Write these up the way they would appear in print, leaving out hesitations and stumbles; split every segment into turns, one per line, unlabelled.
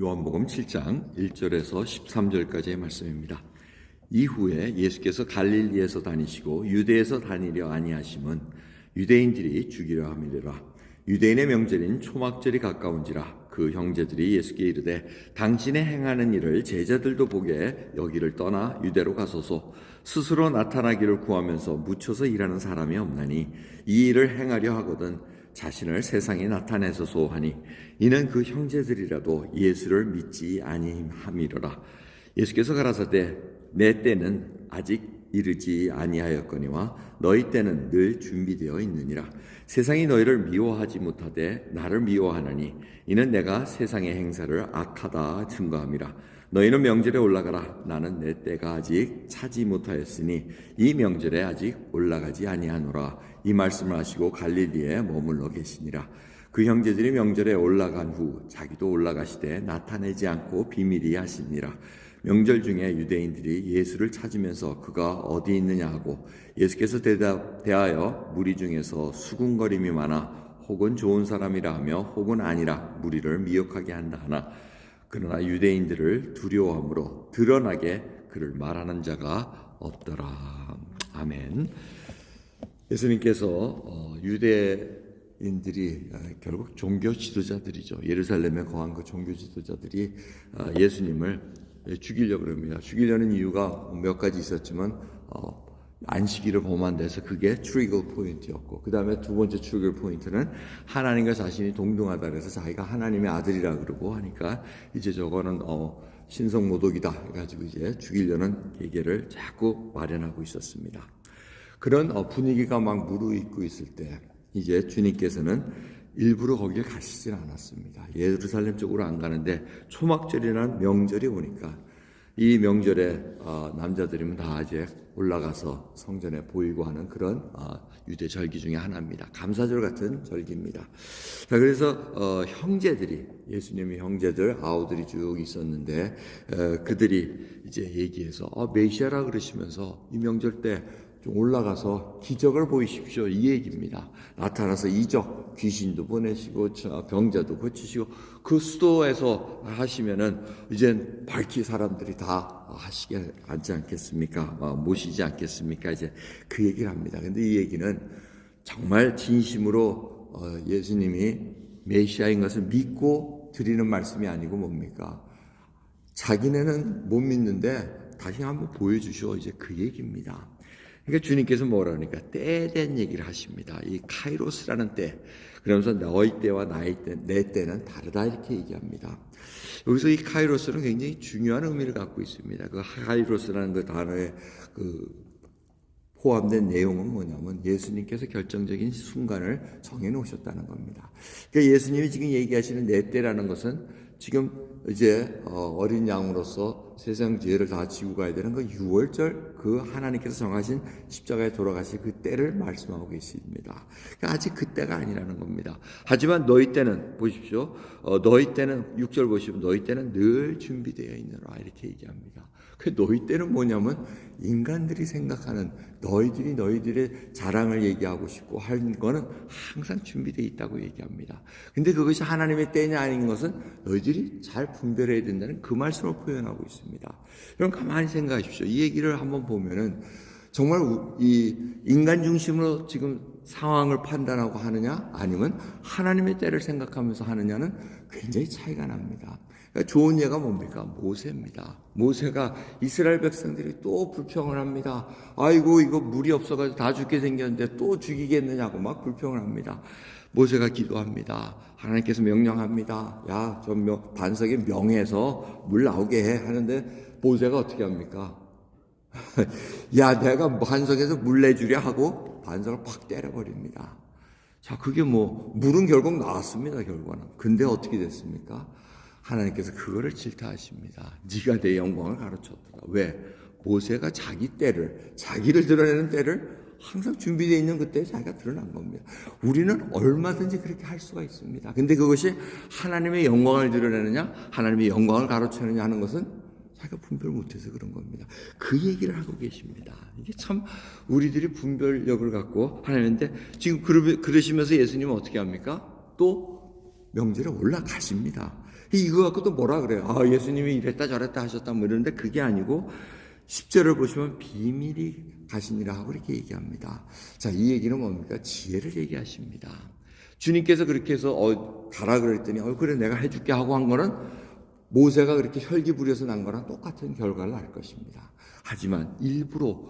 요한복음 7장 1절에서 13절까지의 말씀입니다. 이후에 예수께서 갈릴리에서 다니시고 유대에서 다니려 아니하심은 유대인들이 죽이려 함이라. 유대인의 명절인 초막절이 가까운지라. 그 형제들이 예수께 이르되 당신의 행하는 일을 제자들도 보게 여기를 떠나 유대로 가소서. 스스로 나타나기를 구하면서 묻혀서 일하는 사람이 없나니 이 일을 행하려 하거든 자신을 세상에 나타내소서 하니 이는 그 형제들이라도 예수를 믿지 아니함이로라. 예수께서 가라사대 내 때는 아직 이르지 아니하였거니와 너희 때는 늘 준비되어 있느니라. 세상이 너희를 미워하지 못하되 나를 미워하나니 이는 내가 세상의 행사를 악하다 증거함이라. 너희는 명절에 올라가라. 나는 내 때가 아직 차지 못하였으니 이 명절에 아직 올라가지 아니하노라. 이 말씀을 하시고 갈릴리에 머물러 계시니라. 그 형제들이 명절에 올라간 후 자기도 올라가시되 나타내지 않고 비밀히 하시니라. 명절 중에 유대인들이 예수를 찾으면서 그가 어디 있느냐 하고 예수께서 대하여 무리 중에서 수군거림이 많아 혹은 좋은 사람이라 하며 혹은 아니라 무리를 미혹하게 한다 하나 그러나 유대인들을 두려워함으로 드러나게 그를 말하는 자가 없더라. 아멘. 예수님께서 유대인들이 결국 종교 지도자들이죠. 예루살렘에 거한 그 종교 지도자들이 예수님을 죽이려고 합니다. 죽이려는 이유가 몇 가지 있었지만 안식일을 범한데서 그게 트리거 포인트였고, 그 다음에 두 번째 트리거 포인트는 하나님과 자신이 동등하다 그래서 자기가 하나님의 아들이라 그러고 하니까 이제 저거는 신성 모독이다 해가지고 이제 죽이려는 계계를 자꾸 마련하고 있었습니다. 그런 분위기가 막 무르익고 있을 때 이제 주님께서는 일부러 거기를 가시질 않았습니다. 예루살렘 쪽으로 안 가는데 초막절이라는 명절이 오니까 이 명절에 남자들이면 다 이제 올라가서 성전에 보이고 하는 그런 유대 절기 중에 하나입니다. 감사절 같은 절기입니다. 자, 그래서 형제들이 예수님의 형제들 아우들이 쭉 있었는데 그들이 이제 얘기해서 메시아라 그러시면서 이 명절 때 좀 올라가서 기적을 보이십시오 이 얘기입니다. 나타나서 이적 귀신도 보내시고 병자도 고치시고 그 수도에서 하시면은 이제 밝히 사람들이 다 하시게 하지 않겠습니까? 모시지 않겠습니까? 이제 그 얘기를 합니다. 근데 이 얘기는 정말 진심으로 예수님이 메시아인 것을 믿고 드리는 말씀이 아니고 뭡니까? 자기네는 못 믿는데 다시 한번 보여주시오 이제 그 얘기입니다. 그러니까 주님께서 뭐라 그러니까 때에 대한 얘기를 하십니다. 이 카이로스라는 때, 그러면서 너희 때와 나의 때, 내 때는 다르다 이렇게 얘기합니다. 여기서 이 카이로스는 굉장히 중요한 의미를 갖고 있습니다. 그 카이로스라는 그 단어에 포함된 내용은 뭐냐면 예수님께서 결정적인 순간을 정해놓으셨다는 겁니다. 그러니까 예수님이 지금 얘기하시는 내 때라는 것은 지금 이제 어린 양으로서 세상 죄를 다 지고 가야 되는 그 6월절 그 하나님께서 정하신 십자가에 돌아가실 그 때를 말씀하고 계십니다. 그러니까 아직 그 때가 아니라는 겁니다. 하지만 너희 때는 보십시오. 너희 때는 6절 보시면 너희 때는 늘 준비되어 있느라 이렇게 얘기합니다. 그 너희 때는 뭐냐면 인간들이 생각하는 너희들이 너희들의 자랑을 얘기하고 싶고 하는 거는 항상 준비되어 있다고 얘기합니다. 근데 그것이 하나님의 때냐 아닌 것은 너희들이 잘 분별해야 된다는 그 말씀을 표현하고 있습니다. 그럼 가만히 생각하십시오. 이 얘기를 한번 보면은 정말 이 인간 중심으로 지금 상황을 판단하고 하느냐 아니면 하나님의 때를 생각하면서 하느냐는 굉장히 차이가 납니다. 그러니까 좋은 예가 뭡니까? 모세입니다. 모세가 이스라엘 백성들이 또 불평을 합니다. 아이고 이거 물이 없어가지고 다 죽게 생겼는데 또 죽이겠느냐고 막 불평을 합니다. 모세가 기도합니다. 하나님께서 명령합니다. 야, 저 반석에 명해서 물 나오게 해 하는데 모세가 어떻게 합니까? 야, 내가 반석에서 물 내주려 하고 반석을 팍 때려버립니다. 자, 그게 물은 결국 나왔습니다, 결과는. 근데 어떻게 됐습니까? 하나님께서 그거를 질타하십니다. 네가 내 영광을 가르쳤더라. 왜? 모세가 자기 때를, 자기를 드러내는 때를 항상 준비되어 있는 그때에 자기가 드러난 겁니다. 우리는 얼마든지 그렇게 할 수가 있습니다. 근데 그것이 하나님의 영광을 드러내느냐, 하나님의 영광을 가르치느냐 하는 것은 자기가 분별 못해서 그런 겁니다. 그 얘기를 하고 계십니다. 이게 참 우리들이 분별력을 갖고 하나님인데 지금 그러시면서 예수님은 어떻게 합니까? 또 명절에 올라가십니다. 이거 갖고 또 뭐라 그래요? 아, 예수님이 이랬다 저랬다 하셨다 뭐 이러는데 그게 아니고 10절을 보시면 비밀이 가시니라 하고 이렇게 얘기합니다. 자, 이 얘기는 뭡니까? 지혜를 얘기하십니다. 주님께서 그렇게 해서 가라 그랬더니 그래 내가 해줄게 하고 한 거는 모세가 그렇게 혈기 부려서 난 거랑 똑같은 결과를 날 것입니다. 하지만 일부러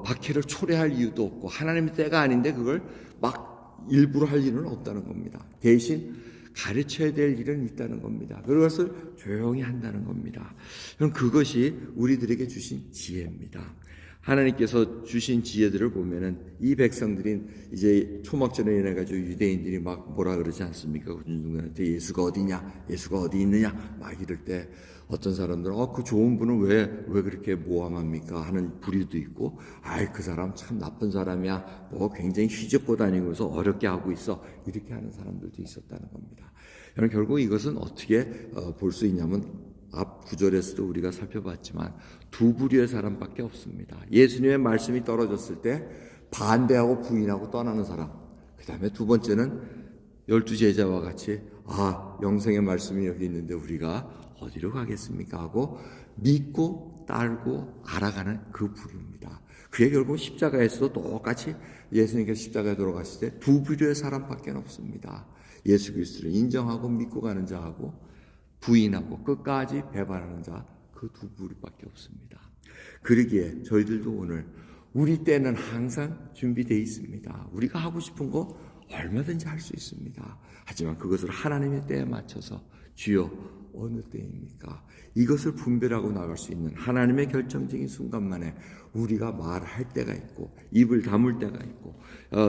박해를 초래할 이유도 없고 하나님의 때가 아닌데 그걸 막 일부러 할 일은 없다는 겁니다. 대신 가르쳐야 될 일은 있다는 겁니다. 그것을 조용히 한다는 겁니다. 그럼 그것이 우리들에게 주신 지혜입니다. 하나님께서 주신 지혜들을 보면은 이 백성들이 이제 초막절에 인해 가지고 유대인들이 막 뭐라 그러지 않습니까? 군중들한테 예수가 어디냐, 예수가 어디 있느냐 막 이럴 때 어떤 사람들은 그 좋은 분은 왜 그렇게 모함합니까? 하는 부류도 있고, 그 사람 참 나쁜 사람이야. 뭐 굉장히 휘젓고 다니면서 어렵게 하고 있어. 이렇게 하는 사람들도 있었다는 겁니다. 여러분 결국 이것은 어떻게 볼 수 있냐면 앞 구절에서도 우리가 살펴봤지만 두 부류의 사람밖에 없습니다. 예수님의 말씀이 떨어졌을 때 반대하고 부인하고 떠나는 사람. 그 다음에 두 번째는 12 제자와 같이 영생의 말씀이 여기 있는데 우리가 어디로 가겠습니까? 하고 믿고 따르고 알아가는 그 부류입니다. 그게 결국 십자가에서도 똑같이 예수님께서 십자가에 돌아가실 때 두 부류의 사람밖에 없습니다. 예수 그리스도를 인정하고 믿고 가는 자하고 부인하고 끝까지 배반하는 자, 그 두 부류밖에 없습니다. 그러기에 저희들도 오늘 우리 때는 항상 준비되어 있습니다. 우리가 하고 싶은 거 얼마든지 할 수 있습니다. 하지만 그것을 하나님의 때에 맞춰서 주여 어느 때입니까? 이것을 분별하고 나갈 수 있는 하나님의 결정적인 순간만에 우리가 말할 때가 있고 입을 다물 때가 있고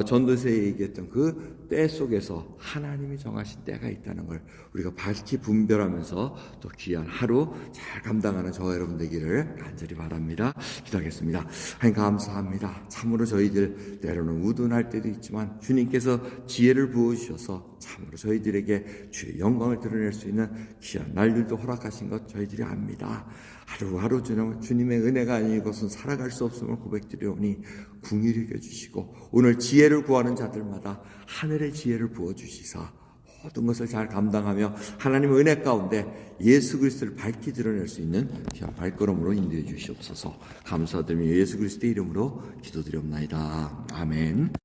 전도서에 얘기했던 그 때 속에서 하나님이 정하신 때가 있다는 걸 우리가 밝히 분별하면서 또 귀한 하루 잘 감당하는 저와 여러분 되기를 간절히 바랍니다. 기도하겠습니다. 하나님 감사합니다. 참으로 저희들 때로는 우둔할 때도 있지만 주님께서 지혜를 부어주셔서 참으로 저희들에게 주의 영광을 드러낼 수 있는 귀한 날들도 허락하신 것 저희들이 압니다. 하루하루 주님의 은혜가 아닌 이것은 살아갈 수 없음을 고백드리오니 궁일이 여겨주시고 오늘 지혜를 구하는 자들마다 하늘의 지혜를 부어주시사 모든 것을 잘 감당하며 하나님의 은혜 가운데 예수 그리스도를 밝히 드러낼 수 있는 귀한 발걸음으로 인도해 주시옵소서. 감사드리며 예수 그리스도의 이름으로 기도드리옵나이다. 아멘.